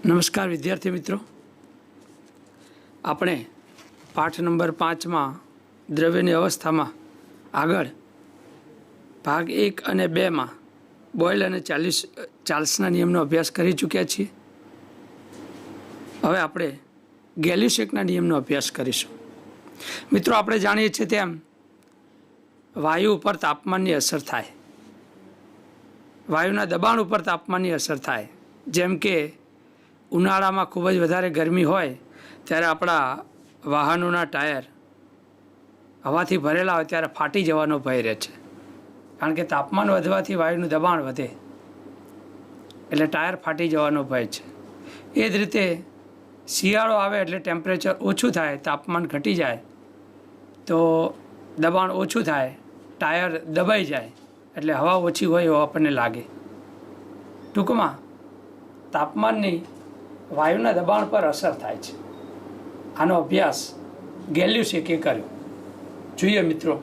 નમસ્કાર વિદ્યાર્થી મિત્રો, આપણે પાઠ નંબર 5માં દ્રવ્યની અવસ્થામાં આગળ ભાગ 1 અને 2માં બોયલ અને ચાર્લ્સના નિયમનો અભ્યાસ કરી ચૂક્યા છીએ. હવે આપણે ગેલ્યુસેકના નિયમનો અભ્યાસ કરીશું. મિત્રો, આપણે જાણીએ છીએ તેમ વાયુ ઉપર તાપમાનની અસર થાય, વાયુના દબાણ ઉપર તાપમાનની અસર થાય. જેમ કે ઉનાળામાં ખૂબ જ વધારે ગરમી હોય ત્યારે આપણા વાહનોના ટાયર હવાથી ભરેલા હોય ત્યારે ફાટી જવાનો ભય રહે છે, કારણ કે તાપમાન વધવાથી વાયુનું દબાણ વધે એટલે ટાયર ફાટી જવાનો ભય છે. એ જ રીતે શિયાળો આવે એટલે ટેમ્પરેચર ઓછું થાય, તાપમાન ઘટી જાય તો દબાણ ઓછું થાય, ટાયર દબાઈ જાય એટલે હવા ઓછી હોય એવું આપણને લાગે. ટૂંકમાં તાપમાનની વાયુના દબાણ પર અસર થાય છે. આનો અભ્યાસ ગેલ્યુસેકે કર્યો. જોઈએ મિત્રો,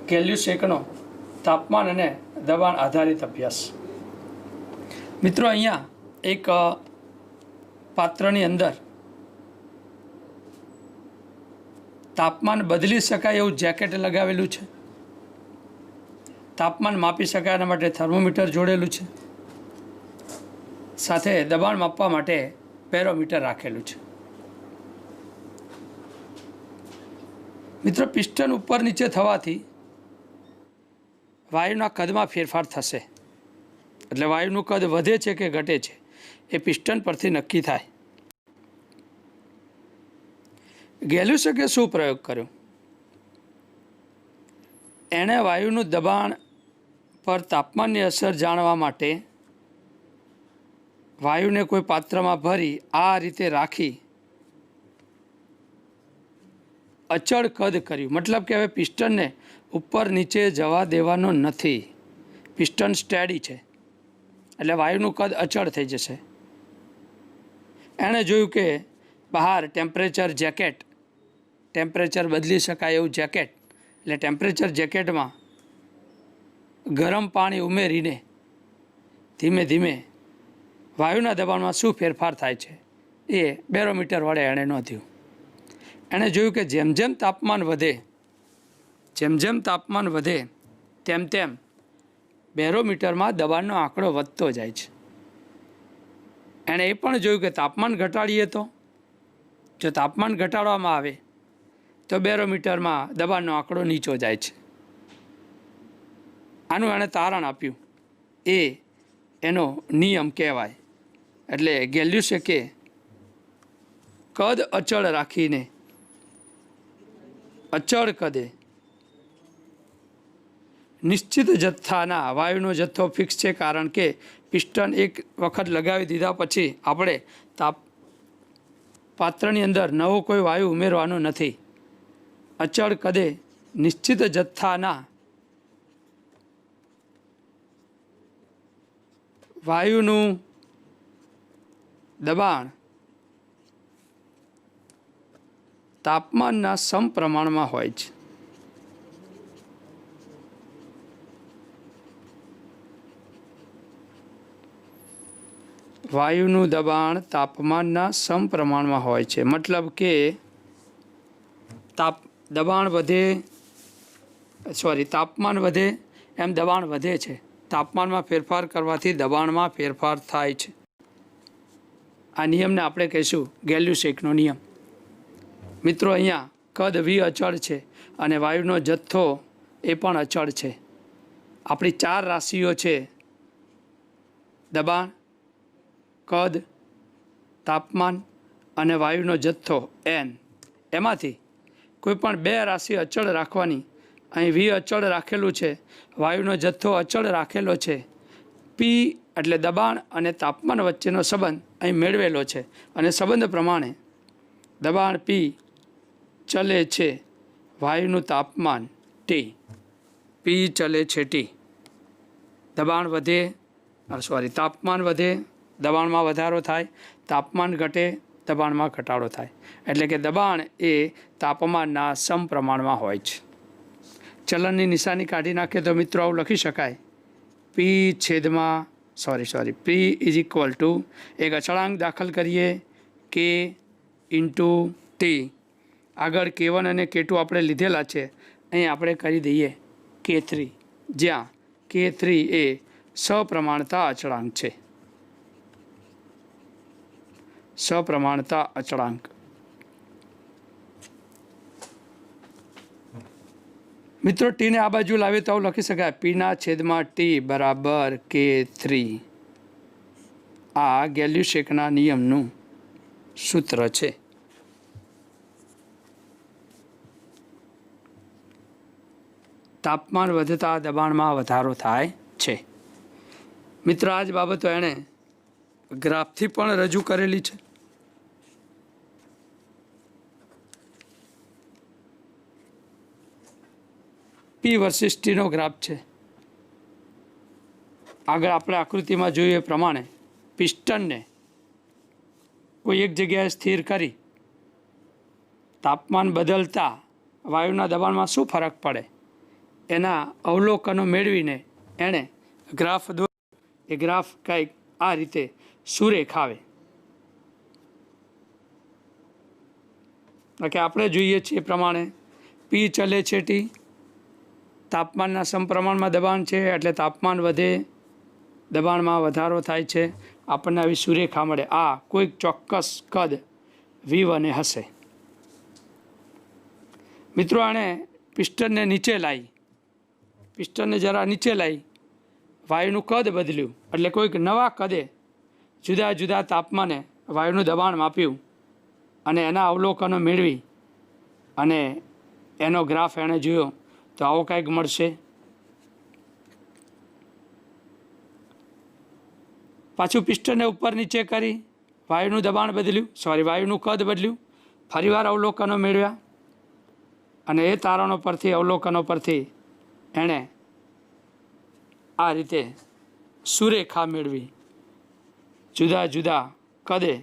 ગેલ્યુસેકનો તાપમાન અને દબાણ આધારિત અભ્યાસ. મિત્રો, અહીંયા એક પાત્રની અંદર તાપમાન બદલી શકાય એવું જેકેટ લગાવેલું છે. તાપમાન માપી શકાય એના માટે થર્મોમીટર જોડેલું છે. સાથે દબાણ માપવા માટે બેરોમીટર રાખેલું છે. મિત્રો, પિસ્ટન ઉપર નીચે થવાથી વાયુના કદમાં ફેરફાર થશે, એટલે વાયુનું કદ વધે છે કે ઘટે છે એ પિસ્ટન પરથી નક્કી થાય. ગેલ્યુસેકે શું પ્રયોગ કર્યો? એણે વાયુનું દબાણ પર તાપમાનની અસર જાણવા માટે વાયુને કોઈ પાત્રમાં ભરી આ રીતે રાખી અચળ કદ કર્યું. મતલબ કે હવે પિસ્ટનને ઉપર નીચે જવા દેવાનો નથી. પિસ્ટન સ્ટેડી છે એટલે વાયુનું કદ અચળ થઈ જશે. એણે જોયું કે બહાર ટેમ્પરેચર બદલી શકાય એવું જેકેટ, એટલે ટેમ્પરેચર જેકેટમાં ગરમ પાણી ઉમેરીને ધીમે ધીમે વાયુના દબાણમાં શું ફેરફાર થાય છે એ બેરોમીટર વડે એણે નોંધ્યું. એણે જોયું કે જેમ જેમ તાપમાન વધે તેમ તેમ બેરોમીટરમાં દબાણનો આંકડો વધતો જાય છે. એણે એ પણ જોયું કે તાપમાન ઘટાડીએ તો જો તાપમાન ઘટાડવામાં આવે તો બેરોમીટરમાં દબાણનો આંકડો નીચો જાય છે. આનું એણે તારણ આપ્યું, એ એનો નિયમ કહેવાય. એટલે ગેલ્યુસેકે કદ અચળ રાખીને અચળ કદે નિશ્ચિત જથ્થાના વાયુનો જથ્થો ફિક્સ છે, કારણ કે પિસ્ટન એક વખત લગાવી દીધા પછી આપણે પાત્રની અંદર નવો કોઈ વાયુ ઉમેરવાનો નથી. અચળ કદે નિશ્ચિત જથ્થાના વાયુનું દબાણ તાપમાનના સમપ્રમાણમાં હોય છે. વાયુનું દબાણ તાપમાનના સમપ્રમાણમાં હોય છે. મતલબ કે તાપમાન વધે એમ દબાણ વધે છે. તાપમાનમાં ફેરફાર કરવાથી દબાણમાં ફેરફાર થાય છે. આ નિયમને આપણે કહીશું ગેલ્યુસેકનો નિયમ. મિત્રો, અહીંયા કદ વી અચળ છે અને વાયુનો જથ્થો એ પણ અચળ છે. આપણી 4 રાશિઓ છે: દબાણ, કદ, તાપમાન અને વાયુનો જથ્થો એન. એમાંથી કોઈ પણ 2 રાશિ અચળ રાખવાની. અહીં વી અચળ રાખેલું છે, વાયુનો જથ્થો અચળ રાખેલો છે. પી એટલે દબાણ અને તાપમાન વચ્ચેનો સંબંધ અહીં મેળવેલો છે, અને સંબંધ પ્રમાણે દબાણ પી ચલે છે વાયુનું તાપમાન ટી. પી ચલે છે ટી. તાપમાન વધે, દબાણમાં વધારો થાય, તાપમાન ઘટે, દબાણમાં ઘટાડો થાય. એટલે કે દબાણ એ તાપમાનના સમપ્રમાણમાં હોય છે. ચલનની નિશાની કાઢી નાખીએ તો મિત્રો આવું લખી શકાય: પી છેદમાં પી ઇઝ ઇક્વલ ટુ એક અચળાંક દાખલ કરીએ કે ઇન્ટુ ટી. આગળ K1 અને K2 આપણે લીધેલા છે, અહીં આપણે કરી દઈએ K3, જ્યાં K3 એ સપ્રમાણતા અચળાંક છે. સપ્રમાણતા અચળાંક. મિત્રો ટીને આ બાજુ લાવીએ તો આવું લખી શકાય પીના છેદમાં ટી બરાબર K3. આ ગેલ્યુસેકના નિયમનું સૂત્ર છે. તાપમાન વધતા દબાણમાં વધારો થાય છે. મિત્રો આ જ બાબતો એણે ગ્રાફથી પણ રજૂ કરેલી છે. પી વર્સિસ ટીનો ગ્રાફ છે. આગળ આપણે આકૃતિમાં જોઈએ એ પ્રમાણે પિસ્ટનને કોઈ એક જગ્યાએ સ્થિર કરી તાપમાન બદલતા વાયુના દબાણમાં શું ફરક પડે એના અવલોકનો મેળવીને એણે ગ્રાફ દોર્યો. એ ગ્રાફ કંઈક આ રીતે સુરેખાવે. કે આપણે જોઈએ છીએ એ પ્રમાણે પી ચલે છે ટી, તાપમાનના સમપ્રમાણમાં દબાણ છે એટલે તાપમાન વધે, દબાણમાં વધારો થાય છે. આપણને આવી સુરેખા મળે. આ કોઈક ચોક્કસ કદ V1 હશે. મિત્રો આણે પિસ્ટનને નીચે લાવી, પિસ્ટનને જરા નીચે લાવી વાયુનું કદ બદલ્યું એટલે કોઈક નવા કદે જુદા જુદા તાપમાને વાયુનું દબાણ માપ્યું અને એના અવલોકનો મેળવી અને એનો ગ્રાફ એણે જોયો તો આવો કંઈક મળશે. પાછું પિસ્ટનને ઉપર નીચે કરી વાયુનું દબાણ બદલ્યું, વાયુનું કદ બદલ્યું, ફરીવાર અવલોકનો મેળવ્યા અને એ તારણો પરથી, અવલોકનો પરથી એણે આ રીતે સુરેખા મેળવી. જુદા જુદા કદે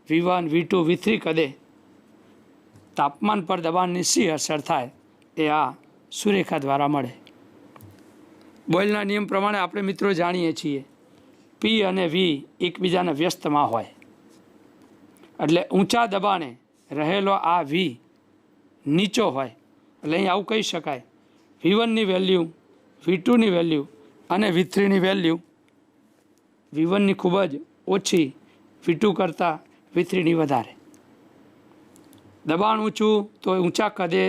V1, V2, V3 કદે તાપમાન પર દબાણની શી અસર થાય એ આ સુરેખા દ્વારા મળે. બોયલના નિયમ પ્રમાણે આપણે મિત્રો જાણીએ છીએ પી અને વી એકબીજાના વ્યસ્તમાં હોય એટલે ઊંચા દબાણે રહેલો આ વી નીચો હોય એટલે અહીં આવું કહી શકાય V1ની વેલ્યુ, V2ની વેલ્યુ અને V3ની વેલ્યુ V1ની ખૂબ જ ઓછી, V2 કરતાં V3ની વધારે. દબાણ ઊંચું તો ઊંચા કદે,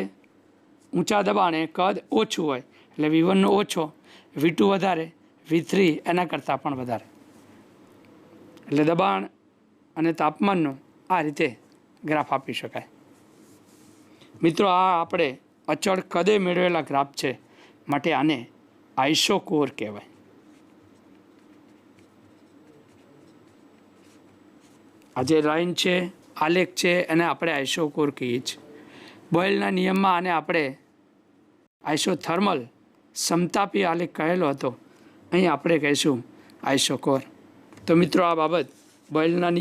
ઊંચા દબાણે કદ ઓછું હોય એટલે V1નો ઓછો, V2 વધારે, V3 એના કરતાં પણ વધારે. એટલે દબાણ અને તાપમાનનો આ રીતે ગ્રાફ આપી શકાય. મિત્રો આ આપણે અચળ કદે મેળવેલા ગ્રાફ છે માટે આને આઇસોકોર કહેવાય. આ જે લાઈન છે, આલેખ છે એને આપણે આઇસોકોર કહીએ છીએ. બોયલના નિયમમાં આને આપણે આઇસોથર્મલ સમતાપી આલેખ કહેલો હતો, અહીં આપણે કહીશું આઇસોકોર. તો મિત્રો આ બાબત બોયલના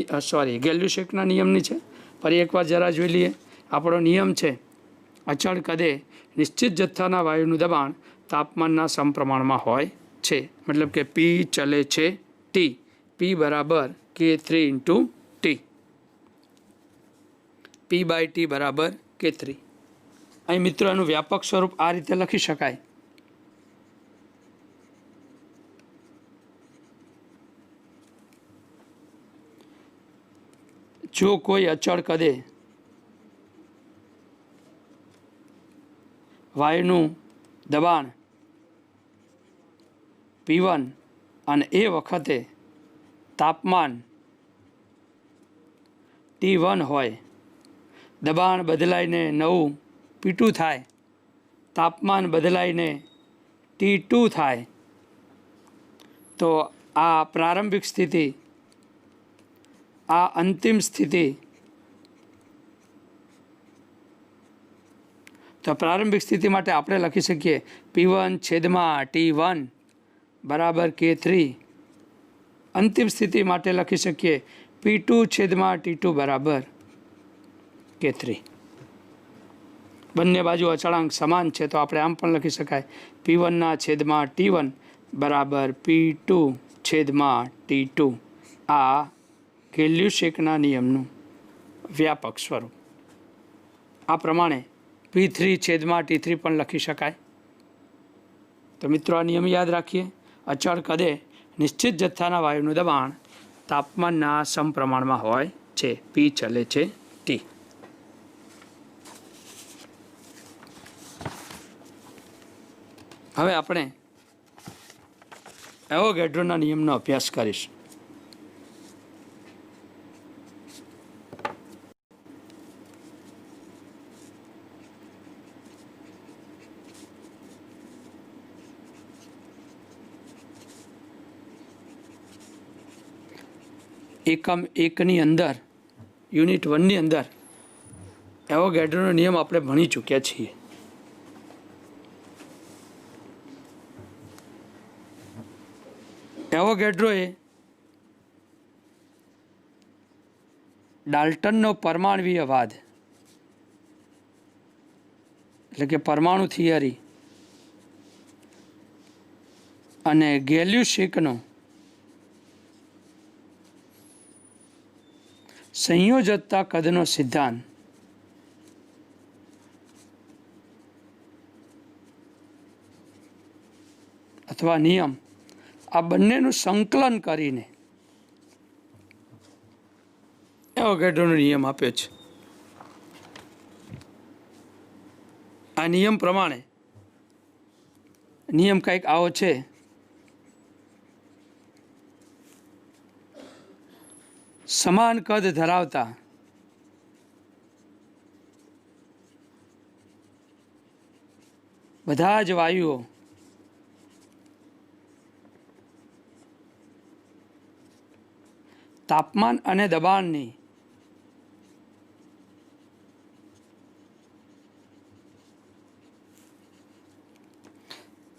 ગેલ્યુસેકના નિયમની છે. ફરી એકવાર જરા જોઈ લઈએ. આપણો નિયમ છે અચળ કદે નિશ્ચિત જથ્થાના વાયુનું દબાણ તાપમાનના સમપ્રમાણમાં હોય છે. મતલબ કે પી ચલે છે ટી, પી બરાબર K3 into T, P by T બરાબર K3. અહીં મિત્રો એનું વ્યાપક સ્વરૂપ આ રીતે લખી શકાય. જો કોઈ અચળ કદે વાયુનું દબાણ P1 અને એ વખતે તાપમાન T1 હોય, દબાણ બદલાઈને નવું P2 થાય, તાપમાન બદલાઈને T2 થાય, તો આ પ્રારંભિક સ્થિતિ, આ અંતિમ સ્થિતિ, તો પ્રારંભિક સ્થિતિ માટે આપણે લખી શકીએ P1 છેદમાં T1 બરાબર K3. અંતિમ સ્થિતિ માટે લખી શકીએ P2 છેદમાં T2 બરાબર K3. બંને બાજુ અચળાંક સમાન છે તો આપણે આમ પણ લખી શકાય P1 ના છેદમાં T1 બરાબર P2 છેદમાં T2 આ ગેલ્યુસેકના નિયમનું વ્યાપક સ્વરૂપ. આ પ્રમાણે P3 છેદમાં T3 પણ લખી શકાય. તો મિત્રો આ નિયમ યાદ રાખીએ. અચળ કદે નિશ્ચિત જથ્થાના વાયુનું દબાણ તાપમાનના સમપ્રમાણમાં હોય છે. P ચલે છે T. હવે આપણે એવોગાડ્રોના નિયમનો અભ્યાસ કરીશું. એકમ 1ની અંદર યુનિટ 1ની અંદર એવોગાડ્રોનો નિયમ આપણે ભણી ચૂક્યા છીએ. એવોગાડ્રોએ ડાલ્ટનનો પરમાણ્વીય વાદ એટલે કે પરમાણુ થિયરી અને ગેલ્યુસેકનો સંયોજકતા કદનો સિદ્ધાંત અથવા નિયમ આ બંનેનું સંકલન કરીને એવોગાડ્રોનો નિયમ આપ્યો છે. આ નિયમ પ્રમાણે નિયમ કંઈક આવો છે. સમાન કદ ધરાવતા બધા જ વાયુઓ તાપમાન અને દબાણની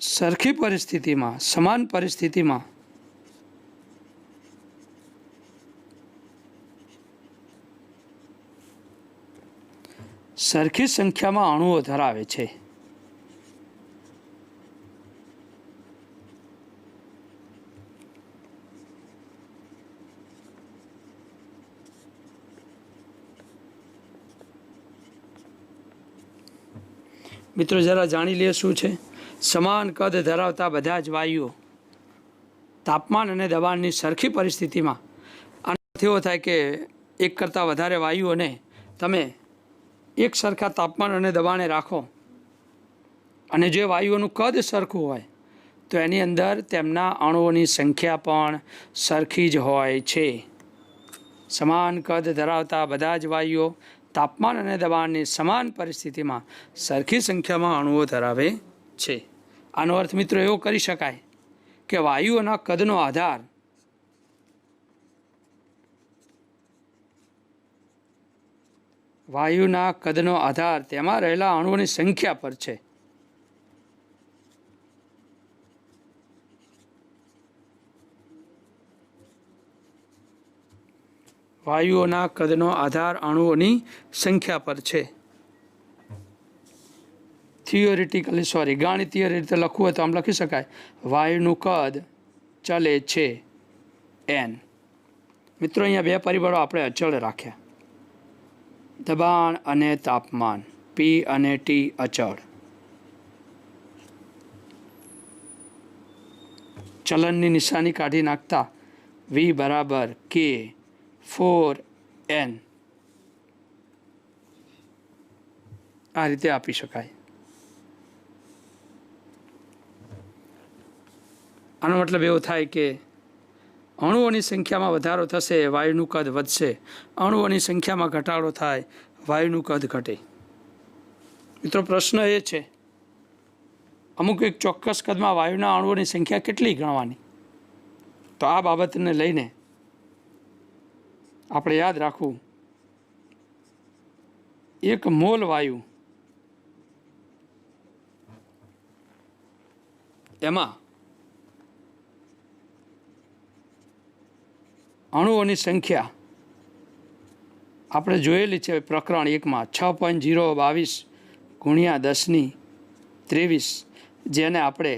સરખી પરિસ્થિતિમાં સમાન પરિસ્થિતિમાં સરખી સંખ્યામાં અણુઓ ધરાવે છે. મિત્રો જરા જાણી લે શું છે. સમાન કદ ધરાવતા બધા જ વાયુઓ તાપમાન અને દબાણની સરખી પરિસ્થિતિમાં આનો એવો થાય કે એક કરતાં વધારે વાયુઓને તમે એક સરખા તાપમાન અને દબાણે રાખો અને જે વાયુઓનું કદ સરખું હોય તો એની અંદર તેમના અણુઓની સંખ્યા પણ સરખી જ હોય છે. સમાન કદ ધરાવતા બધા જ વાયુઓ તાપમાન અને દબાણની સમાન પરિસ્થિતિમાં સરખી સંખ્યામાં અણુઓ ધરાવે છે. આનો અર્થ મિત્રો એવો કરી શકાય કે વાયુઓના કદનો આધાર તેમાં રહેલા અણુઓની સંખ્યા પર છે. વાયુઓના કદનો આધાર અણુઓની સંખ્યા પર છે. ગાણિતીય રીતે લખવું હોય તો આમ લખી શકાય વાયુનું કદ ચલે છે n. મિત્રો અહીંયા બે પરિબળો આપણે અચળ રાખ્યા. દબાણ અને તાપમાન P અને T અચળ. ચલનની નિશાની કાઢી નાખતા V બરાબર K 4n આ રીતે આપી શકાય. આનો મતલબ એવો થાય કે અણુઓની સંખ્યામાં વધારો થશે વાયુનું કદ વધશે, અણુઓની સંખ્યામાં ઘટાડો થાય વાયુનું કદ ઘટે. મિત્રો પ્રશ્ન એ છે અમુક એક ચોક્કસ કદમાં વાયુના અણુઓની સંખ્યા કેટલી ગણવાની? તો આ બાબતને લઈને આપણે યાદ રાખવું એક મોલ વાયુ એમાં અણુઓની સંખ્યા આપણે જોયેલી છે પ્રકરણ 1માં 6.022 × 10⁻23 જેને આપણે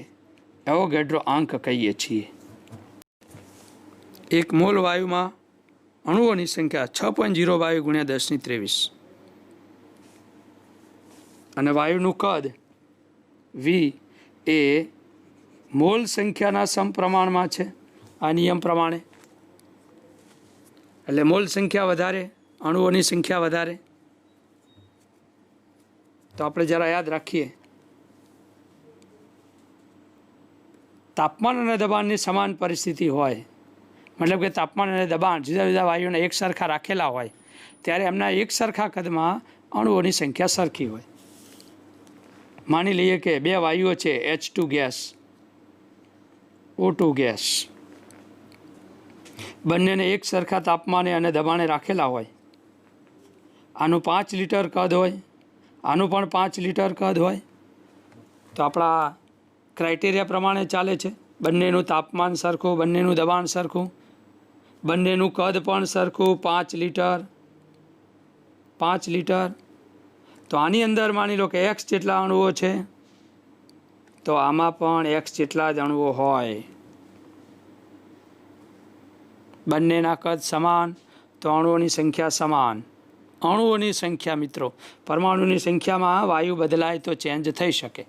એવોગેડ્રો આંક કહીએ છીએ। એક મોલ વાયુમાં અણુઓની સંખ્યા 6.0 ગુણ્યા 10⁻23 અને વાયુનું કદ વી એ મોલ સંખ્યાના સમપ્રમાણમાં છે આ નિયમ પ્રમાણે। એટલે મોલ સંખ્યા વધારે, અણુઓની સંખ્યા વધારે। તો આપણે જરા યાદ રાખીએ, તાપમાન અને દબાણની સમાન પરિસ્થિતિ હોય, મતલબ કે તાપમાન અને દબાણ જુદા જુદા વાયુઓને એક સરખા રાખેલા હોય ત્યારે એમના એક સરખા કદમાં અણુઓની સંખ્યા સરખી હોય। માની લઈએ કે બે વાયુઓ છે, H2 ગેસ, O2 ગેસ, બંનેને એક સરખા તાપમાને અને દબાણે રાખેલા હોય। આનું 5 લિટર કદ હોય, આનું પણ 5 લિટર કદ હોય, તો આપણા ક્રાઇટેરિયા પ્રમાણે ચાલે છે। બંનેનું તાપમાન સરખું, બંનેનું દબાણ સરખું, બંનેનું કદ પણ સરખું, 5 લિટર 5 લિટર। તો આની અંદર માની લો કે x જેટલા અણુઓ છે, તો આમાં પણ x જેટલા જ અણુઓ હોય। બંનેના કદ સમાન તો અણુઓની સંખ્યા સમાન। અણુઓની સંખ્યા મિત્રો, પરમાણુની સંખ્યામાં વાયુ બદલાય તો ચેન્જ થઈ શકે,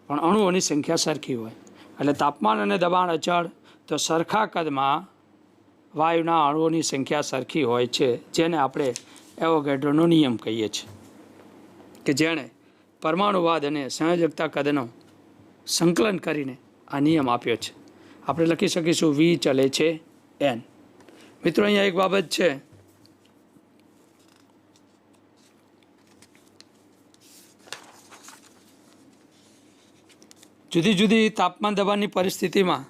પણ અણુઓની સંખ્યા સરખી હોય। એટલે તાપમાન અને દબાણ અચળ તો સરખા કદમાં વાયુના અણુઓની સંખ્યા સરખી હોય છે, જેને આપણે એવોગેડ્રોનો નિયમ કહીએ છીએ, કે જેણે પરમાણુવાદ અને સંયોજકતા કદનો સંકલન કરીને આ નિયમ આપ્યો છે। આપણે લખી શકીશું વી ચલે છે એન। મિત્રો અહીંયા એક બાબત છે, જુદી જુદી તાપમાન દબાણની પરિસ્થિતિમાં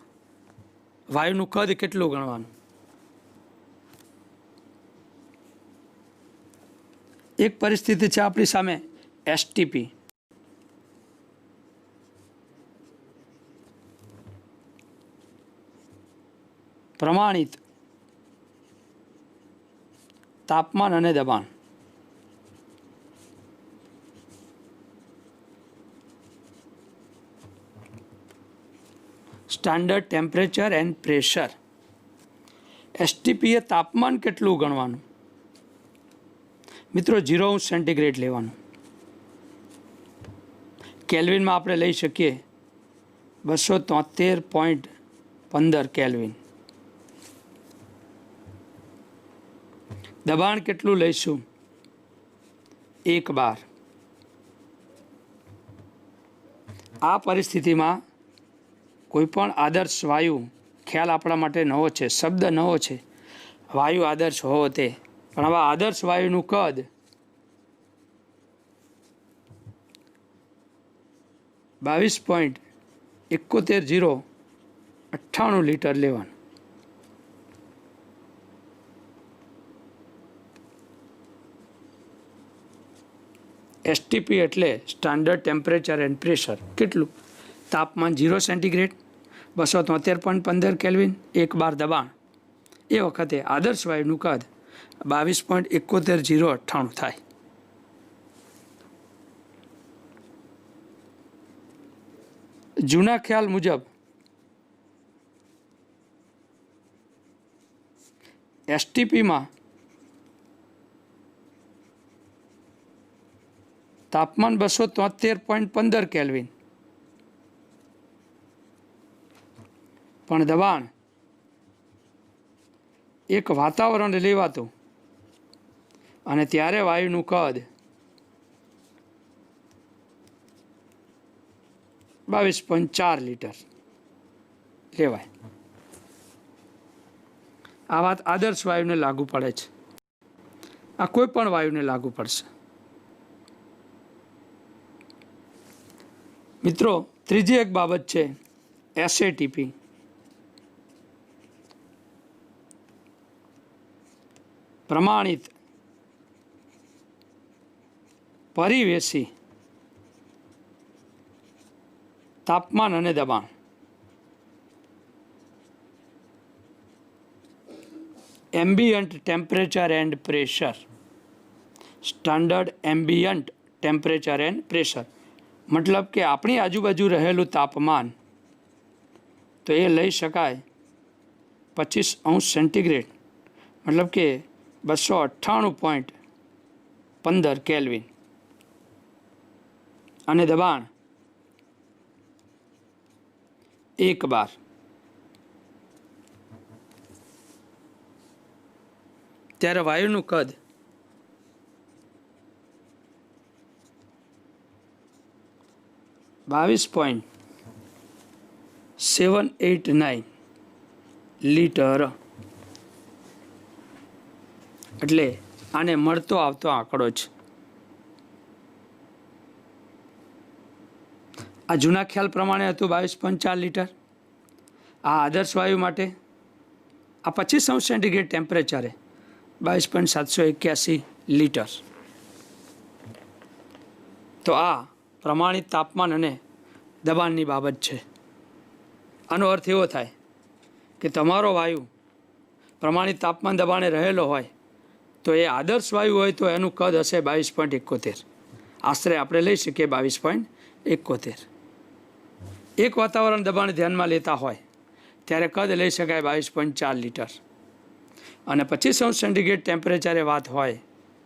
વાયુનું કદ કેટલું ગણવાનું। એક પરિસ્થિતિ છે આપણી સામે એસટીપી, પ્રમાણિત તાપમાન અને દબાણ। Standard temperature and pressure. STP એ તાપમાન કેટલું ગણવાનું મિત્રો, 0° સેન્ટીગ્રેડ લેવાનું। કેલ્વિનમાં આપણે લઈ શકીએ 273.15 કેલ્વિન। દબાણ કેટલું લઈશું, 1 બાર। આ પરિસ્થિતિમાં કોઈ પણ આદર્શ વાયુ ખ્યાલ આપણા માટે નવો છે, શબ્દ નવો છે, વાયુ આદર્શ હોવો તે, પણ આવા આદર્શ વાયુનું કદ 22.71098 લિટર લેવાનું। એસટીપી એટલે સ્ટાન્ડર્ડ ટેમ્પરેચર એન્ડ પ્રેશર। કેટલું? તાપમાન 0 સેન્ટીગ્રેડ, 273.15 કેલ્વિન, 1 બાર દબાણ। એ વખતે આદર્શ વાયુનું કદ 22.71098 થાય। જૂના ખ્યાલ મુજબ એસટીપીમાં તાપમાન 273.15 કેલ્વિન, પણ દબાણ એક વાતાવરણ લેવાતું અને ત્યારે વાયુનું કદ 22.4 લિટર લેવાય। આ વાત આદર્શ વાયુને લાગુ પડે છે, આ કોઈ પણ વાયુને લાગુ પડશે। મિત્રો ત્રીજી એક બાબત છે એસએટીપી। પ્રમાણિત પરિવેશી તાપમાન અને દબાણ। Ambient temperature and pressure. Standard ambient temperature and pressure. મતલબ કે આપણી આજુબાજુ રહેલું તાપમાન તો એ લઈ શકાય 25°C, મતલબ કે 298.15 કેલ્વિન, અને દબાણ 1 બાર. ત્યારે વાયુનું કદ 22.789 લીટર. એટલે આને મળતો આવતો આંકડો છે. આ જૂના ખ્યાલ પ્રમાણે હતું 22.4 લીટર. આ આદર્શ વાયુ માટે આ 25°C ટેમ્પરેચરે 22.781 લીટર. તો આ પ્રમાણિત તાપમાન અને દબાણની બાબત છે. આનો અર્થ એવો થાય કે તમારો વાયુ પ્રમાણિત તાપમાન દબાણે રહેલો હોય તો એ આદર્શ વાયુ હોય તો એનું કદ હશે 22.71. આશરે આપણે લઈ શકીએ 22.71. એક વાતાવરણ દબાણ ધ્યાનમાં લેતા હોય ત્યારે કદ લઈ શકાય 22.4 લીટર. અને 25°C ટેમ્પરેચરે વાત હોય,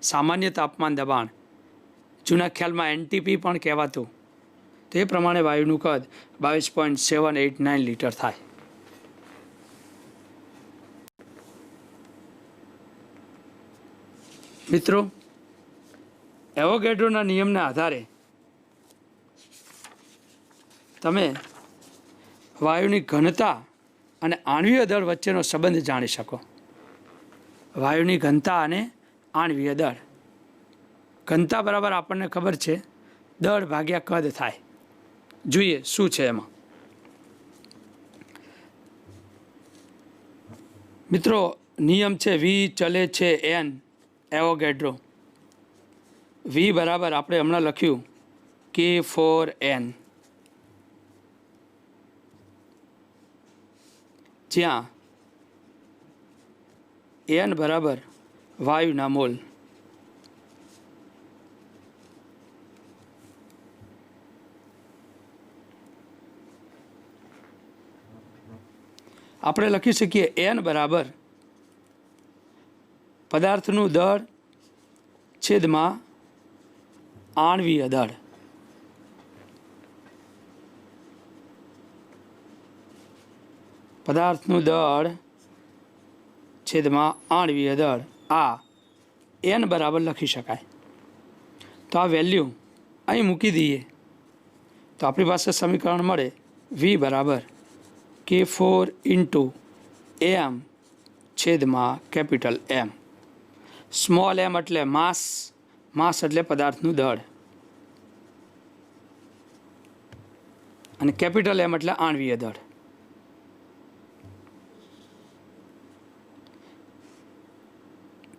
સામાન્ય તાપમાન દબાણ, જૂના ખ્યાલમાં NTP પણ કહેવાતું, તો એ પ્રમાણે વાયુનું કદ 22.789 લીટર થાય. મિત્રો, એવોગેડ્રોના નિયમના આધારે તમે વાયુની ઘનતા અને આણ્વીય દળ વચ્ચેનો સંબંધ જાણી શકો. વાયુની ઘનતા અને આણ્વીય દળ. ઘનતા બરાબર આપણને ખબર છે દળ ભાગ્યા કદ થાય. જોઈએ શું છે એમાં. મિત્રો, નિયમ છે V ચલે છે N એવોગેડ્રો. V બરાબર આપણે હમણાં લખ્યું K4N, જ્યાં N બરાબર વાયુના મોલ. આપણે લખી શકીએ N બરાબર પદાર્થનું દળ છેદમાં આણ્વીય દળ. પદાર્થનું દળ છેદમાં આણ્વીય દળ. આ N બરાબર લખી શકાય. તો આ વેલ્યુ અહીં મૂકી દઈએ તો આપણી પાસે સમીકરણ મળે V બરાબર K4 × M છેદમાં કેપિટલ M. સ્મોલ m એટલે માસ, માસ એટલે પદાર્થનું દળ, અને કેપિટલ M એટલે આણ્વીય દળ.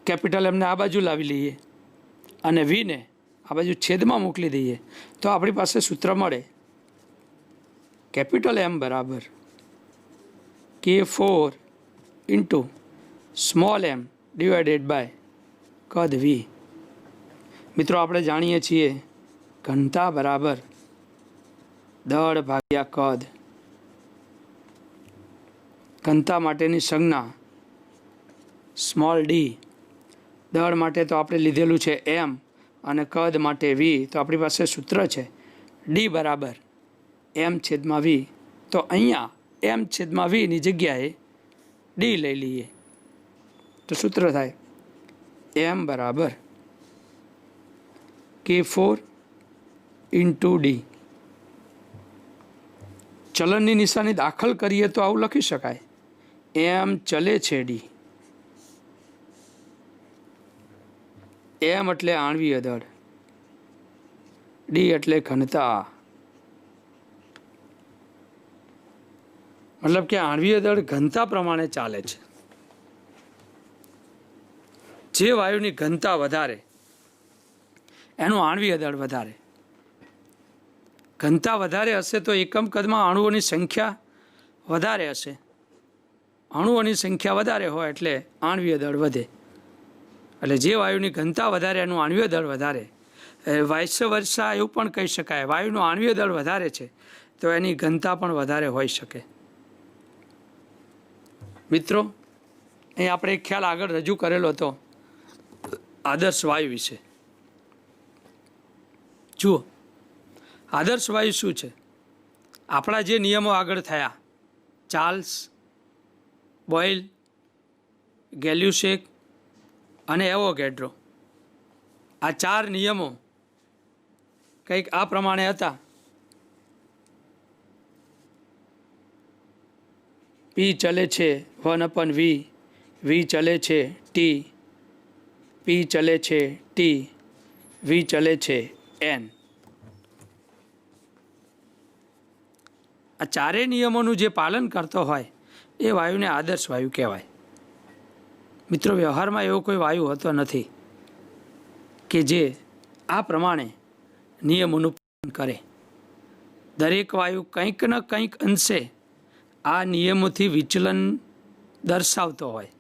કેપિટલ એમને આ બાજુ લાવી લઈએ અને વીને આ બાજુ છેદમાં મોકલી દઈએ તો આપણી પાસે સૂત્ર મળે કેપિટલ M બરાબર K4 × small m divided by કદ V. મિત્રો, આપણે જાણીએ છીએ ઘનતા બરાબર દળ ભાગ્યા કદ. ઘનતા માટેની સંજ્ઞા સ્મોલ d. દળ માટે તો આપણે લીધેલું છે M અને કદ માટે V. તો આપણી પાસે સૂત્ર છે D બરાબર M/V. તો અહીંયા M/V ની જગ્યાએ D લઈ લઈએ તો સૂત્ર થાય M બરાબર K4 × D. ચલનની નિશાની દાખલ કરીએ તો આવું લખી શકાય M ચલે છે D. M એટલે આણ્વીય દળ, D એટલે ઘનતા. મતલબ કે આણ્વીય દળ ઘનતા પ્રમાણે ચાલે છે. જે વાયુની ઘનતા વધારે એનું આણ્વીય દળ વધારે. ઘનતા વધારે હશે તો એકમ કદમાં અણુઓની સંખ્યા વધારે હશે. અણુઓની સંખ્યા વધારે હોય એટલે આણ્વીય દળ વધે. એટલે જે વાયુની ઘનતા વધારે એનું આણ્વીય દળ વધારે. વાઇસ વર્ષા એવું પણ કહી શકાય, વાયુનું આણ્વીય દળ વધારે છે તો એની ઘનતા પણ વધારે હોઈ શકે. મિત્રો, અહીં આપણે એક ખ્યાલ આગળ રજૂ કરેલો હતો આદર્શ વાયુ વિશે. જુઓ, આદર્શ વાયુ શું છે? આપણા જે નિયમો આગળ થયા, ચાર્લ્સ, બોઇલ, ગેલ્યુસેક અને એવોગેડ્રો, આ 4 નિયમો કંઈક આ પ્રમાણે હતા. પી ચલે છે 1/V, વી ચલે છે ટી, પી ચલે છે ટી, વી ચલે છે એન. આ 4 નિયમોનું જે પાલન કરતો હોય એ વાયુને આદર્શ વાયુ કહેવાય. મિત્રો, વ્યવહારમાં એવો કોઈ વાયુ હોતો નથી કે જે આ પ્રમાણે નિયમોનું પાલન કરે. દરેક વાયુ કંઈક ન કંઈક અંશે આ નિયમોથી વિચલન દર્શાવતો હોય.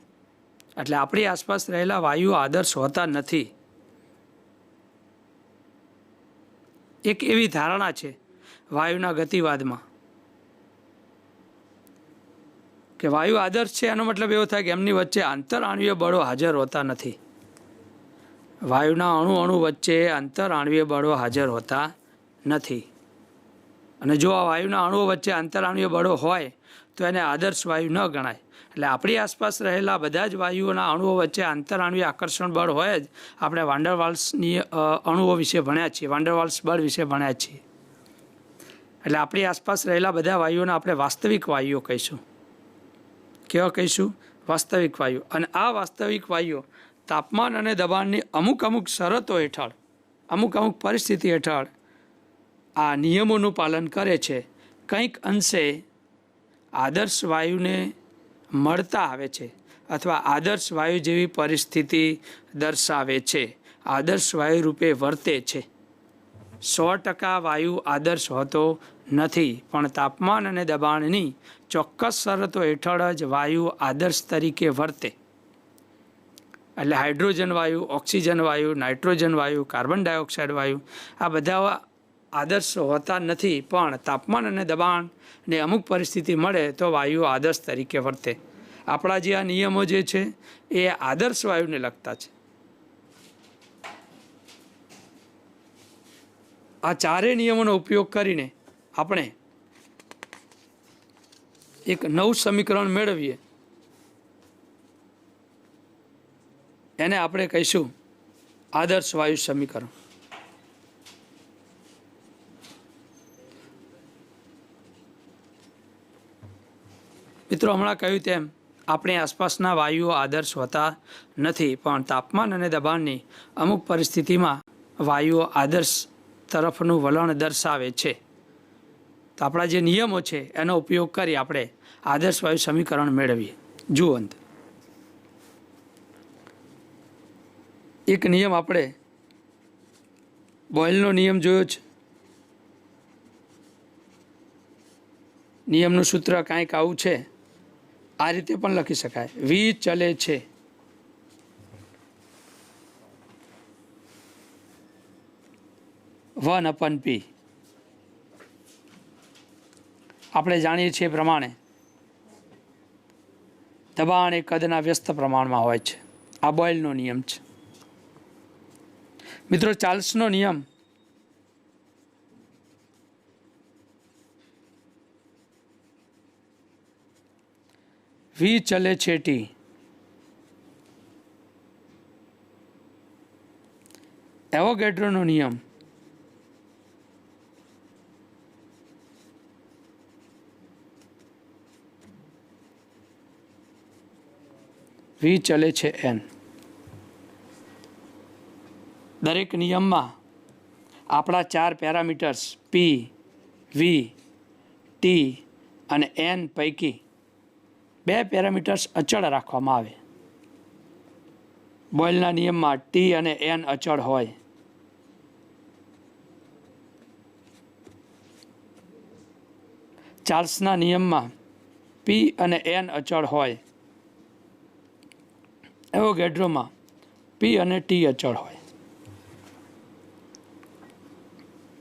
એટલે આપણી આસપાસ રહેલા વાયુ આદર્શ હોતા નથી. એક એવી ધારણા છે વાયુના ગતિવાદમાં કે વાયુ આદર્શ છે, એનો મતલબ એવો થાય કે એમની વચ્ચે આંતરઆણ્વીય બળો હાજર હોતા નથી. વાયુના અણુ વચ્ચે આંતરઆણ્વીય બળો હાજર હોતા નથી. અને જો આ વાયુના અણુઓ વચ્ચે આંતરઆણ્વીય બળો હોય તો એને આદર્શ વાયુ ન ગણાય. એટલે આપણી આસપાસ રહેલા બધા જ વાયુઓના અણુઓ વચ્ચે આંતરઆણ્વીય આકર્ષણ બળ હોય જ. આપણે વાન્ડરવાલ્સની અણુઓ વિશે ભણ્યા છીએ, વાન્ડરવાલ્સ બળ વિશે ભણ્યા છીએ. એટલે આપણી આસપાસ રહેલા બધા વાયુઓને આપણે વાસ્તવિક વાયુઓ કહીશું. કેવા કહીશું? વાસ્તવિક વાયુ. અને આ વાસ્તવિક વાયુઓ તાપમાન અને દબાણની અમુક શરતો હેઠળ, અમુક પરિસ્થિતિ હેઠળ આ નિયમોનું પાલન કરે છે. કંઈક અંશે આદર્શ વાયુને મળતા આવે છે અથવા આદર્શ વાયુ જેવી પરિસ્થિતિ દર્શાવે છે, આદર્શ વાયુ રૂપે વર્તે છે. 100% વાયુ આદર્શ હોતો નથી, પણ તાપમાન અને દબાણની ચોક્કસ શરતો હેઠળ જ વાયુ આદર્શ તરીકે વર્તે. એટલે હાઇડ્રોજન વાયુ, ઓક્સિજન વાયુ, નાઇટ્રોજન વાયુ, કાર્બન ડાયોક્સાઇડ વાયુ, આ બધા આદર્શ હોતા નથી, પણ તાપમાન અને દબાણને અમુક પરિસ્થિતિ મળે તો વાયુ આદર્શ તરીકે વર્તે. આપણા જે આ નિયમો જે છે એ આદર્શ વાયુને લગતા છે. આ 4 નિયમોનો ઉપયોગ કરીને આપણે એક નવું સમીકરણ મેળવીએ, એને આપણે કહીશું આદર્શ વાયુ સમીકરણ. મિત્રો, હમણાં કહ્યું તેમ આપણી આસપાસના વાયુઓ આદર્શ હોતા નથી, પણ તાપમાન અને દબાણની અમુક પરિસ્થિતિમાં વાયુઓ આદર્શ તરફનું વલણ દર્શાવે છે. તો આપણા જે નિયમો છે એનો ઉપયોગ કરી આપણે આદર્શ વાયુ સમીકરણ મેળવીએ. જુઓ, એક નિયમ આપણે બોયલનો નિયમ જોયો છે. નિયમનું સૂત્ર કાંઈક આવું છે, આ રીતે પણ લખી શકાય: વી ચલે છે (1/P). આપણે જાણીએ છીએ પ્રમાણે દબાણ એ કદના વ્યસ્ત પ્રમાણમાં હોય છે. આ બોયલનો નિયમ છે. મિત્રો, ચાર્લ્સનો નિયમ વી ચલે છે ટી. એવોગેડ્રોનો નિયમ વી ચલે છે એન. દરેક નિયમમાં આપણા 4 પેરામીટર્સ પી, વી, ટી અને એન પૈકી 2 પેરામીટર્સ અચળ રાખવામાં આવે. બોયલના નિયમમાં ટી અને એન અચળ હોય. ચાર્લ્સના નિયમમાં પી અને એન અચળ હોય. એવોગેડ્રોમાં પી અને ટી અચળ હોય.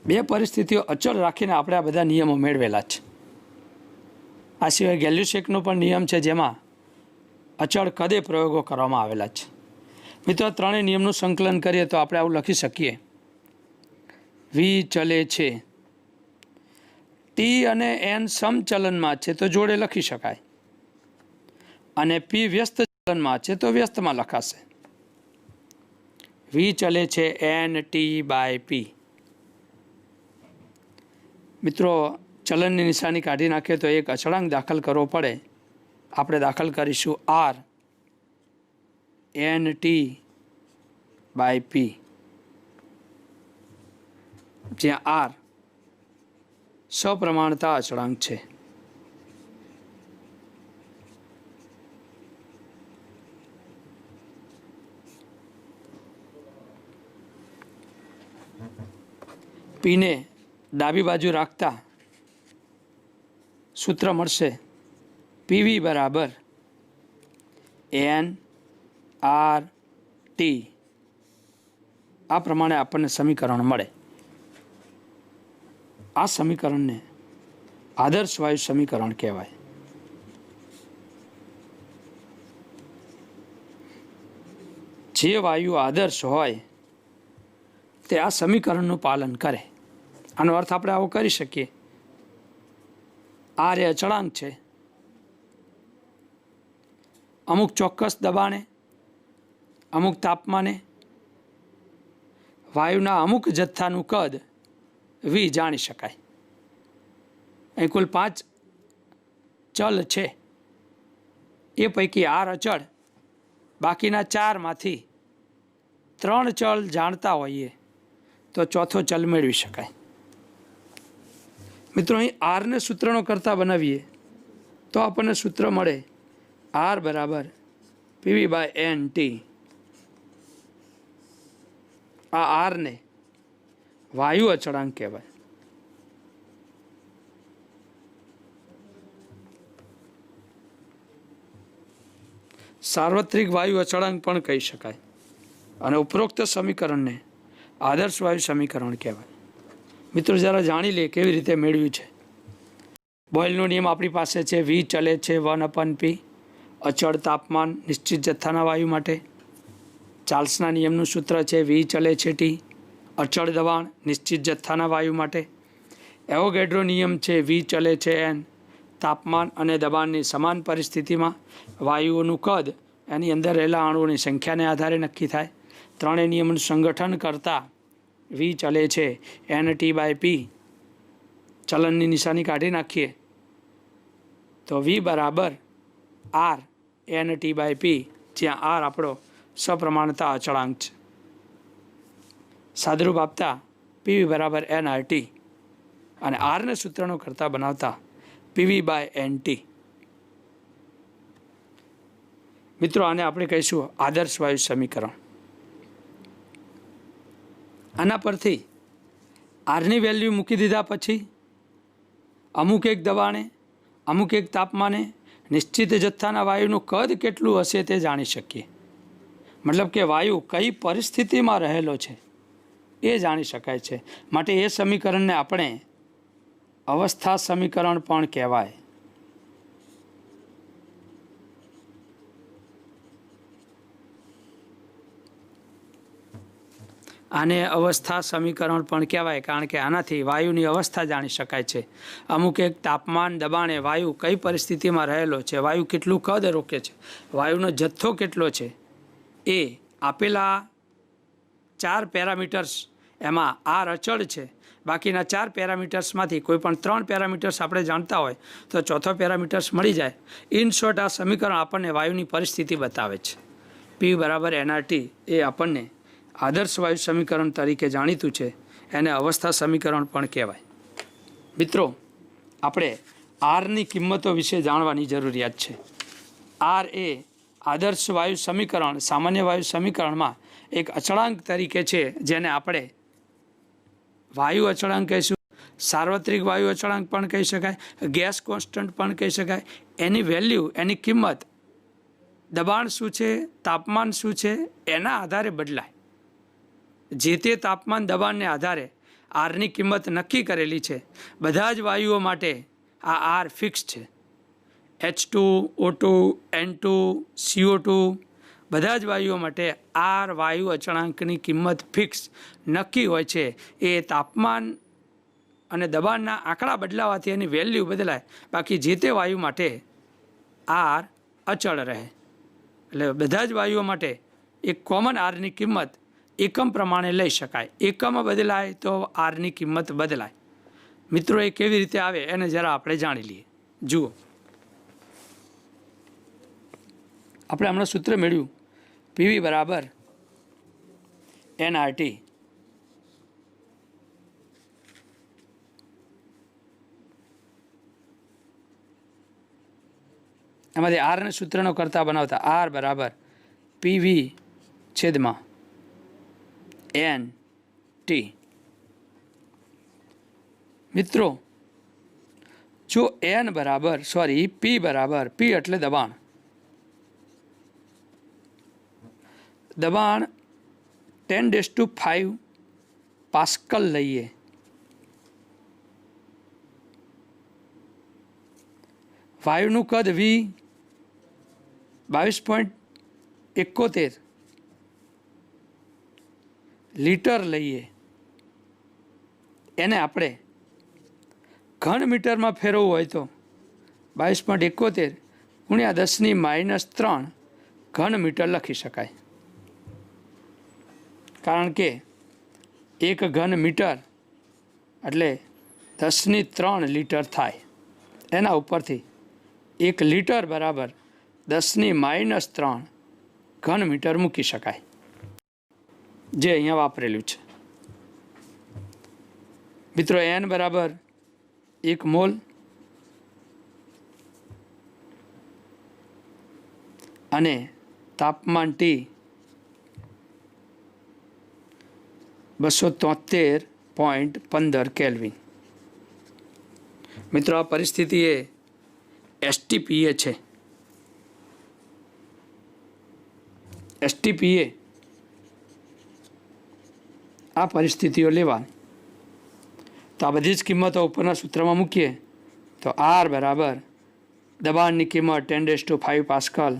બે પરિસ્થિતિઓ અચળ રાખીને આપણે આ બધા નિયમો મેળવેલા છે. આ સિવાય ગેલ્યુસેકનો પણ નિયમ છે, જેમાં અચળ કદે પ્રયોગો કરવામાં આવેલા છે. મિત્રો, ત્રણેય નિયમનું સંકલન કરીએ તો આપણે આવું લખી શકીએ: વી ચલે છે. ટી અને એન સમચલનમાં છે તો જોડે લખી શકાય, અને પી વ્યસ્ત ચલનમાં છે તો વ્યસ્તમાં લખાશે. વી ચલે છે એન ટી બાય પી. મિત્રો, ચલનની નિશાની કાઢી નાખીએ તો એક અચળાંક દાખલ કરવો પડે. આપણે દાખલ કરીશું R N T by P, જ્યાં આર સપ્રમાણતા અચળાંક છે. પીને ડાબી બાજુ રાખતા સૂત્ર મળશે પીવી બરાબર એન આર ટી. આ પ્રમાણે આપણને સમીકરણ મળે. આ સમીકરણને આદર્શ વાયુ સમીકરણ કહેવાય. જે વાયુ આદર્શ હોય તે આ સમીકરણનું પાલન કરે. આનો અર્થ આપણે આવો કરી શકીએ: આર એ અચળાંક છે. અમુક ચોક્કસ દબાણે, અમુક તાપમાને વાયુના અમુક જથ્થાનું કદ વી જાણી શકાય. અહીં કુલ 5 ચલ છે. એ પૈકી આર અચળ, બાકીના 4માંથી 3 ચલ જાણતા હોઈએ તો ચોથો ચલ મેળવી શકાય. મિત્રો, અહીં આરને સૂત્રનો કરતા બનાવીએ તો આપણને સૂત્ર મળે આર બરાબર પીવી બાય એન ટી. આ આરને વાયુ અચળાંક કહેવાય. સાર્વત્રિક વાયુ અચળાંક પણ કહી શકાય, અને ઉપરોક્ત સમીકરણને આદર્શ વાયુ સમીકરણ કહેવાય. મિત્રો, જરા જાણી લે કેવી રીતે મેળવ્યું છે. બોયલનો નિયમ આપણી પાસે છે. વી ચલે છે 1/p, અચળ તાપમાન નિશ્ચિત જથ્થાના વાયુ માટે. ચાર્લ્સના નિયમનું સૂત્ર છે વી ચલે છે ટી, અચળ દબાણ નિશ્ચિત જથ્થાના વાયુ માટે. એવોગેડ્રો નિયમ છે વી ચલે છે એન, તાપમાન અને દબાણની સમાન પરિસ્થિતિમાં વાયુઓનું કદ એની અંદર રહેલા અણુઓની સંખ્યાને આધારે નક્કી થાય. ત્રણેય નિયમનું સંગઠન કરતા વી ચલે છે એન ટી બાય પી. ચલનની નિશાની કાઢી નાખીએ તો વી બરાબર R N T by P, જ્યાં આર આપણો સપ્રમાણતા અચળાંક છે. સાદરૂપ આપતા પીવી બરાબર એન આર ટી, અને આરને સૂત્રનો કરતા બનાવતા પીવી બાય એન ટી. મિત્રો, આને આપણે કહીશું આદર્શ વાયુ સમીકરણ. આના પરથી આરની વેલ્યુ મૂકી દીધા પછી અમુક એક દબાણે, અમુક એક તાપમાને નિશ્ચિત જથ્થાના વાયુનું કદ કેટલું હશે તે જાણી શકીએ. મતલબ કે વાયુ કઈ પરિસ્થિતિમાં રહેલો છે એ જાણી શકાય છે. માટે એ સમીકરણને આપણે અવસ્થા સમીકરણ પણ કહેવાય. આને અવસ્થા સમીકરણ પણ કહેવાય, કારણ કે આનાથી વાયુની અવસ્થા જાણી શકાય છે. અમુક એક તાપમાન દબાણે વાયુ કઈ પરિસ્થિતિમાં રહેલો છે, વાયુ કેટલું કદ રોકે છે, વાયુનો જથ્થો કેટલો છે, એ આપેલા 4 પેરામીટર્સ, એમાં આર અચળ છે, બાકીના 4 પેરામીટર્સમાંથી કોઈ પણ 3 પેરામીટર્સ આપણે જાણતા હોય તો ચોથો પેરામીટર્સ મળી જાય. ઇન શોર્ટ, આ સમીકરણ આપણને વાયુની પરિસ્થિતિ બતાવે છે. પી બરાબર એનઆરટી એ આપણને આદર્શ વાયુ સમીકરણ તરીકે જાણીતું છે. એને અવસ્થા સમીકરણ પણ કહેવાય. મિત્રો, આપણે આરની કિંમતો વિશે જાણવાની જરૂરિયાત છે. આર એ આદર્શ વાયુ સમીકરણ, સામાન્ય વાયુ સમીકરણમાં એક અચળાંક તરીકે છે, જેને આપણે વાયુ અચળાંક કહીશું, સાર્વત્રિક વાયુ અચળાંક પણ કહી શકાય, ગેસ કોન્સ્ટન્ટ પણ કહી શકાય. એની વેલ્યુ, એની કિંમત દબાણ શું છે, તાપમાન શું છે, એના આધારે બદલાય. જે તે તાપમાન દબાણને આધારે આરની કિંમત નક્કી કરેલી છે. બધા જ વાયુઓ માટે આ આર ફિક્સ છે. H2, O2, N2, CO2 બધા જ વાયુઓ માટે આર વાયુ અચળાંકની કિંમત ફિક્સ નક્કી હોય છે. એ તાપમાન અને દબાણના આંકડા બદલાવાથી એની વેલ્યુ બદલાય, બાકી જે તે વાયુ માટે આર અચળ રહે. એટલે બધા જ વાયુઓ માટે એક કોમન આરની કિંમત એકમ પ્રમાણે લઈ શકાય. એકમ બદલાય તો આરની કિંમત બદલાય. મિત્રો, એ કેવી રીતે આવે એને જરા આપણે જાણી લઈએ. જુઓ, આપણે હમણાં સૂત્ર મેળવ્યું પીવી બરાબર NRT. એમાંથી આરને સૂત્રનો કરતા બનાવતા આર બરાબર પીવી છેદમાં NT. મિત્રો, જો N બરાબર P બરાબર P એટલે દબાણ 10⁵ પાસ્કલ લઈએ, વાયુનું કદ V 22.71 લીટર લઈએ, એને આપણે ઘન મીટરમાં ફેરવવું હોય તો 22.71 ગુણ્યા 10⁻³ ઘન મીટર લખી શકાય. કારણ કે 1 ઘન મીટર એટલે 10³ લીટર થાય. એના ઉપરથી 1 લીટર બરાબર 10⁻³ ઘન મીટર મૂકી શકાય, જે અહીંયા વાપરેલું છે. મિત્રો, N બરાબર 1 મોલ અને તાપમાન T 273.15 કેલ્વિન. મિત્રો, આ પરિસ્થિતિ એ STPA છે. STPA આ પરિસ્થિતિઓ લેવાની. તો આ બધી જ કિંમતો ઉપરના સૂત્રમાં મૂકીએ તો આર બરાબર દબાણની કિંમત 10⁵ પાસ્કલ,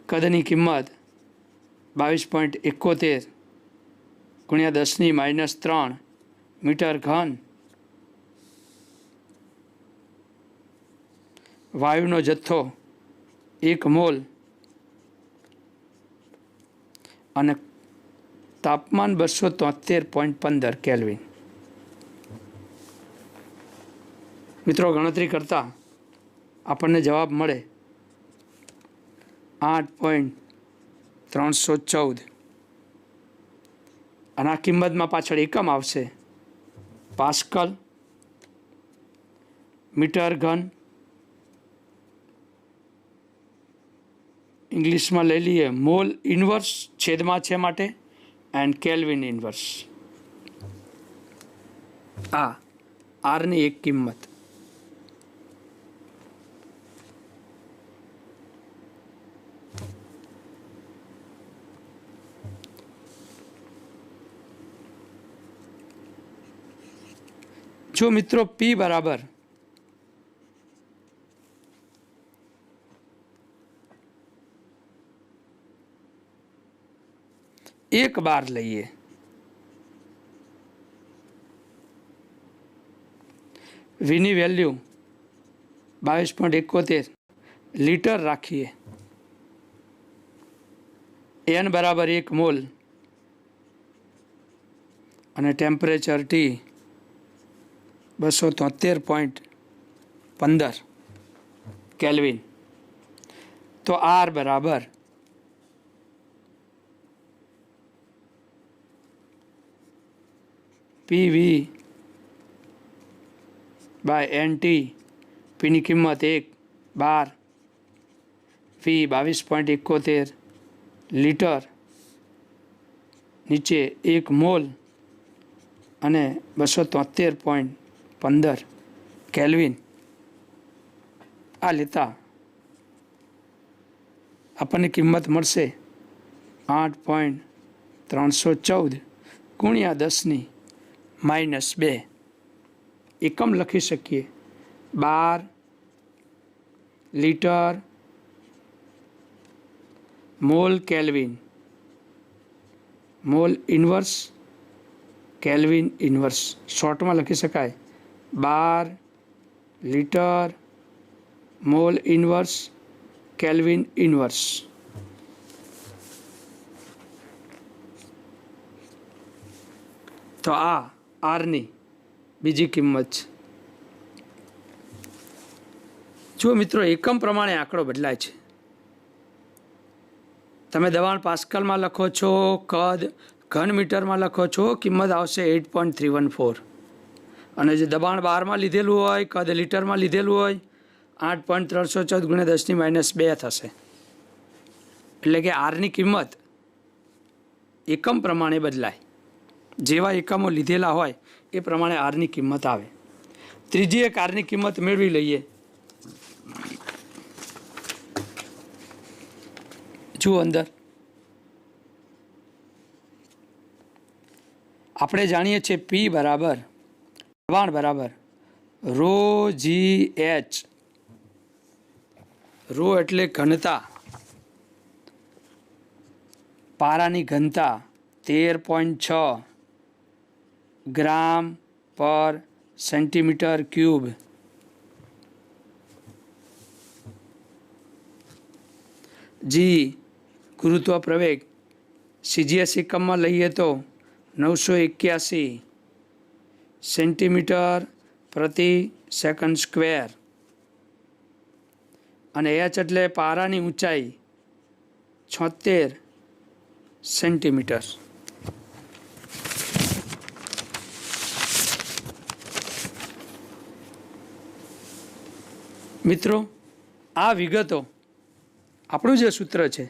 કદની કિંમત 22.71 ગુણ્યા 10⁻³ મીટર ઘન, વાયુનો જથ્થો 1 મોલ અને તાપમાન 273.15 કેલ્વિન. મિત્રો, ગણતરી કરતા આપણને જવાબ મળે 8.314 અને આ કિંમતમાં પાછળ એકમ આવશે પાસ્કલ, મીટર ઘન, ઇંગ્લિશમાં લઈ લઈએ મોલ ઇન્વર્સ છેદમાં છે માટે, એન્ડ કેલ્વિન ઇન્વર્સ. આ આરની એક કિંમત. જો મિત્રો P બરાબર 1 બાર લઈએ, વીની વેલ્યુ 22.71 લીટર રાખીએ, N બરાબર 1 મોલ અને ટેમ્પરેચર T 273.15 કેલ્વિન. તો R બરાબર PV બાય NT. પીની કિંમત 1 બાર, V 22.71 લીટર, નીચે 1 મોલ અને 273.15 કેલ્વિન. આ લેતા આપણને કિંમત મળશે 8.314 ગુણ્યા 10⁻³ -2 એકમ લખી શકીએ bar litre mole kelvin, mole inverse kelvin inverse, શોર્ટમાં લખી શકાય 12 litre mole inverse kelvin inverse. તો આ આરની બીજી કિંમત છે. જો મિત્રો એકમ પ્રમાણે આંકડો બદલાય છે. તમે દબાણ પાસ્કલમાં લખો છો, કદ ઘન મીટરમાં લખો છો, કિંમત આવશે 8.314. અને જે દબાણ બારમાં લીધેલું હોય, કદ લીટરમાં લીધેલું હોય, 8.314 × 10 - 2 થશે. એટલે કે આરની કિંમત એકમ પ્રમાણે બદલાય. જેવા એકમો લીધેલા હોય એ પ્રમાણે આરની કિંમત આવે. ત્રીજી એક આરની કિંમત મેળવી લઈએ. જુઓ અંદર આપણે જાણીએ છીએ પી બરાબર દબાણ બરાબર રો જી એચ. રો એટલે ઘનતા, પારાની ઘનતા 13.6 ગ્રામ પર સેન્ટીમીટર ક્યુબ. જી ગુરુત્વ પ્રવેગ CGS એકમમાં લઈએ તો 981 સેન્ટીમીટર પ્રતિ સેકન્ડ સ્ક્વેર. અને એચ એટલે પારાની ઊંચાઈ 76 સેન્ટીમીટર. મિત્રો આ વિગતો આપણું જે સૂત્ર છે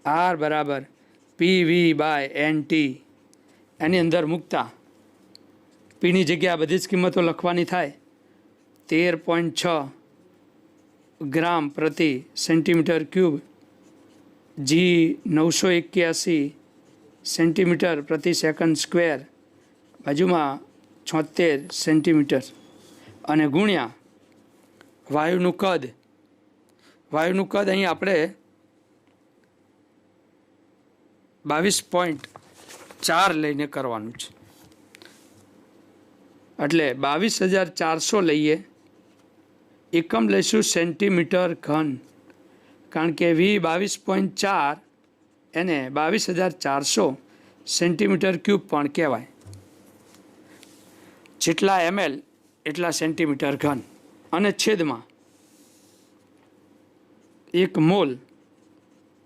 R બરાબર PV/NT એની અંદર મૂકતા પીની જગ્યા બધી જ કિંમતો લખવાની થાય. 13.6 ગ્રામ પ્રતિ સેન્ટીમીટર ક્યુબ, જી 981 સેન્ટીમીટર પ્રતિ સેકન્ડ સ્ક્વેર, બાજુમાં 76 સેન્ટીમીટર, અને ગુણ્યા વાયુનું કદ. વાયુનું કદ અહીં આપણે 22.4 લઈને કરવાનું છે. એટલે 22,400 લઈએ. એકમ લઈશું સેન્ટીમીટર ઘન, કારણ કે વી 22.4 એને 22,400 સેન્ટીમીટર ક્યુબ પણ કહેવાય. જેટલા ml એટલા સેન્ટીમીટર ઘન. અને છેદમાં 1 મોલ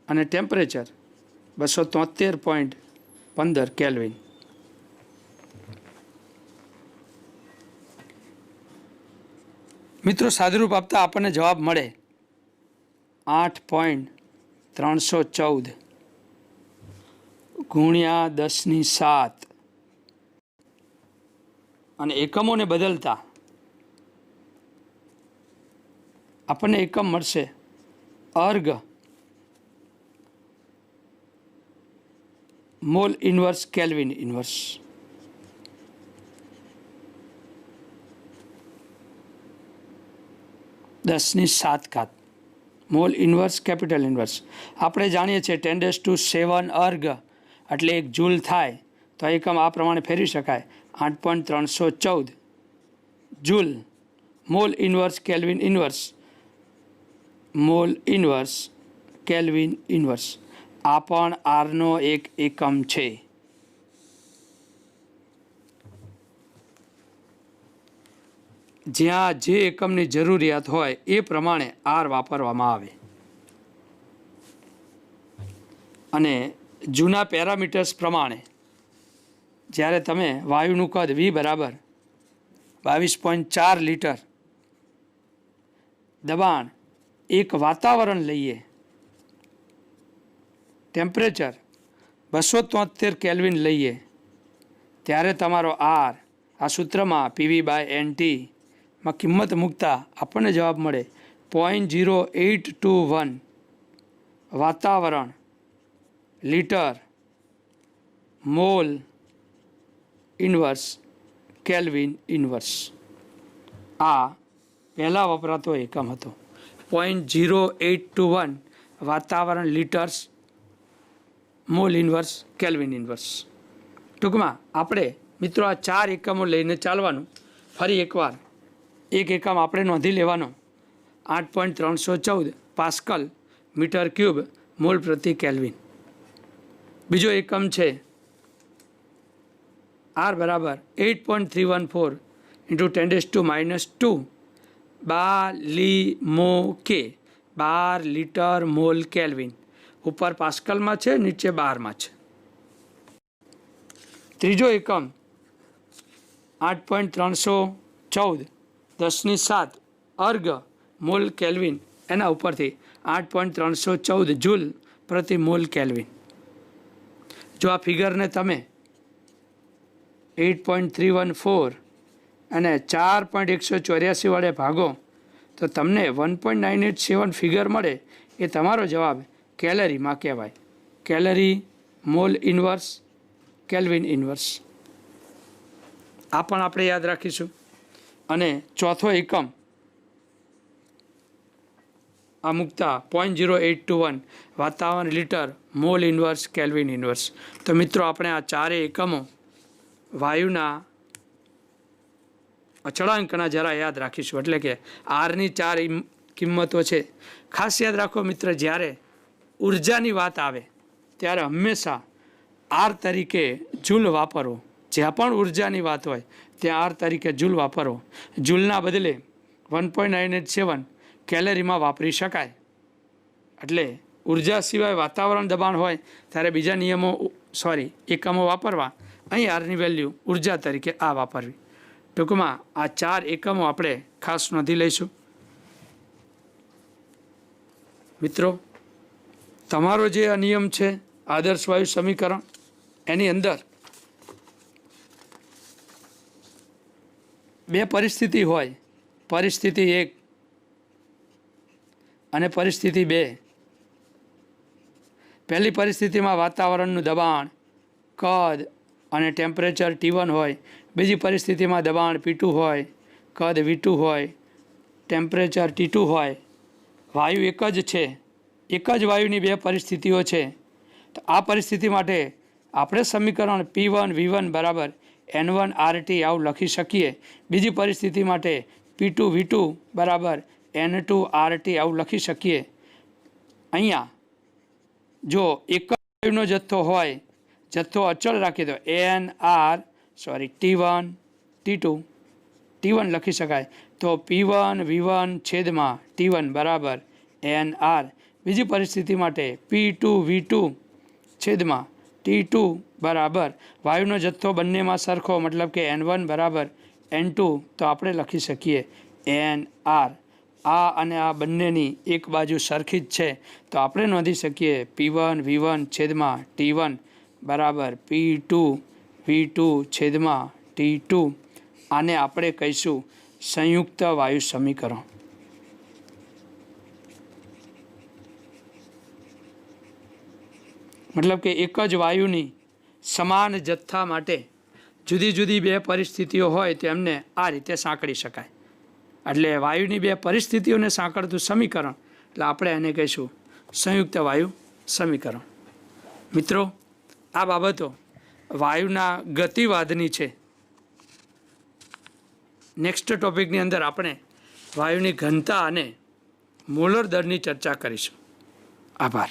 અને ટેમ્પરેચર 273.15 કેલ્વિન. મિત્રો સાદુરૂપ આપતા આપણને જવાબ મળે 8.314 ગુણ્યા 10⁷. અને એકમોને બદલતા આપણને એકમ મળશે erg mole inverse kelvin inverse. (10⁷) mole inverse capital inverse. આપણે જાણીએ છીએ 10⁷ અર્ગ એટલે 1 જૂલ થાય. તો એકમ આ પ્રમાણે ફેરવી શકાય 8.314 joule mall inverse kelvin inverse. Mall inverse kelvin inverse આ પણ આરનો એક એકમ છે. જ્યાં જે એકમની જરૂરિયાત હોય એ પ્રમાણે આર વાપરવામાં આવે. અને જૂના પેરામીટર્સ પ્રમાણે જ્યારે તમે વાયુનું કદ વી બરાબર 22.4 લીટર, દબાણ એક વાતાવરણ લઈએ, ટેમ્પરેચર 273 કેલ્વિન લઈએ, ત્યારે તમારો આર આ સૂત્રમાં PV/NT માં કિંમત મૂકતા આપણને જવાબ મળે 0.0821 વાતાવરણ litre mole inverse kelvin inverse. આ પહેલાં વપરાતો એકમ હતો. 0.0821 વાતાવરણ litres mall inverse kelvin inverse. ટૂંકમાં આપણે મિત્રો આ 4 એકમો લઈને ચાલવાનું. ફરી એકવાર એક એકમ આપણે નોંધી લેવાનો. 8.314 પાસ્કલ મીટર ક્યુબ મોલ પ્રતિ કેલ્વિન. બીજો એકમ છે R બરાબર 8.314 ઇન્ટુ 10⁻², બાલીમો કે 12 લીટર મોલ કેલ્વિન. ઉપર પાસ્કલમાં છે, નીચે બારમાં છે. ત્રીજો એકમ 8.314 10⁷ અર્ગ મોલ કેલ્વિન. એના ઉપરથી 8.314 જૂલ પ્રતિ મોલ કેલ્વિન. જો આ ફિગરને તમે 8.314 અને 4.184 વડે ભાગો તો તમને 1.987 ફિગર મળે. એ તમારો જવાબ કેલરીમાં કહેવાય. Calorie mall inverse kelvin inverse. આ પણ આપણે યાદ રાખીશું. અને ચોથો એકમ આ મૂકતા 0.0821 વાતાવરણ litre mole inverse kelvin inverse. તો મિત્રો આપણે આ 4 એકમો વાયુના અચળાંકના જરા યાદ રાખીશું. એટલે કે આરની 4 કિંમતો છે. ખાસ યાદ રાખો મિત્ર, જ્યારે ઉર્જાની વાત આવે ત્યારે હંમેશા આર તરીકે જૂલ વાપરવો. જ્યાં પણ ઉર્જાની વાત હોય ત્યાં આર તરીકે જૂલ વાપરવો. જૂલના બદલે 1.987 કેલરીમાં વાપરી શકાય. એટલે ઉર્જા સિવાય વાતાવરણ દબાણ હોય ત્યારે બીજા એકમો વાપરવા. અહીં આરની વેલ્યુ ઉર્જા તરીકે આ વાપરવી. ટૂંકમાં આ 4 એકમો આપણે ખાસ નોંધી લઈશું. મિત્રો, તમારો જે આ નિયમ છે આદર્શ વાયુ સમીકરણ, એની અંદર 2 પરિસ્થિતિ હોય. પરિસ્થિતિ 1 અને પરિસ્થિતિ 2. પહેલી પરિસ્થિતિમાં વાતાવરણનું દબાણ, કદ અને ટેમ્પરેચર T1 હોય. બીજી પરિસ્થિતિમાં દબાણ P2 હોય, કદ V2 હોય, ટેમ્પરેચર T2 હોય. વાયુ એક જ છે. એક જ વાયુની 2 પરિસ્થિતિઓ છે. તો આ પરિસ્થિતિ માટે આપણે સમીકરણ P1 V1 બરાબર N1 RT આવું લખી શકીએ. બીજી પરિસ્થિતિ માટે P2 V2 બરાબર N2 RT આવું લખી શકીએ. અહીંયા જો એક જ વાયુનો જથ્થો હોય, જથ્થો અચળ રાખીએ તો T1 T2 T1 લખી શકાય. તો P1 V1 છેદમાં T1 બરાબર NR. બીજી પરિસ્થિતિ માટે P2 V2 છેદમાં T2 બરાબર વાયુનો જથ્થો બંનેમાં સરખો, મતલબ કે N1 બરાબર N2, તો આપણે લખી શકીએ NR. આ અને આ બંનેની એક બાજુ સરખી જ છે, તો આપણે નોંધી શકીએ P1 V1 છેદમાં T1 બરાબર P2 V2 છેદમાં T2. આને આપણે કહીશું સંયુક્ત વાયુ સમીકરણ. મતલબ કે એક જ વાયુની સમાન જથ્થા માટે જુદી જુદી 2 પરિસ્થિતિઓ હોય તેમને આ રીતે સાંકળી શકાય. એટલે વાયુની 2 પરિસ્થિતિઓને સાંકળતું સમીકરણ, એટલે આપણે એને કહીશું સંયુક્ત વાયુ સમીકરણ. મિત્રો, આ બાબતો વાયુના ગતિવાદની છે. નેક્સ્ટ ટોપિકની અંદર આપણે વાયુની ઘનતા અને મોલર દરની ચર્ચા કરીશું. આભાર.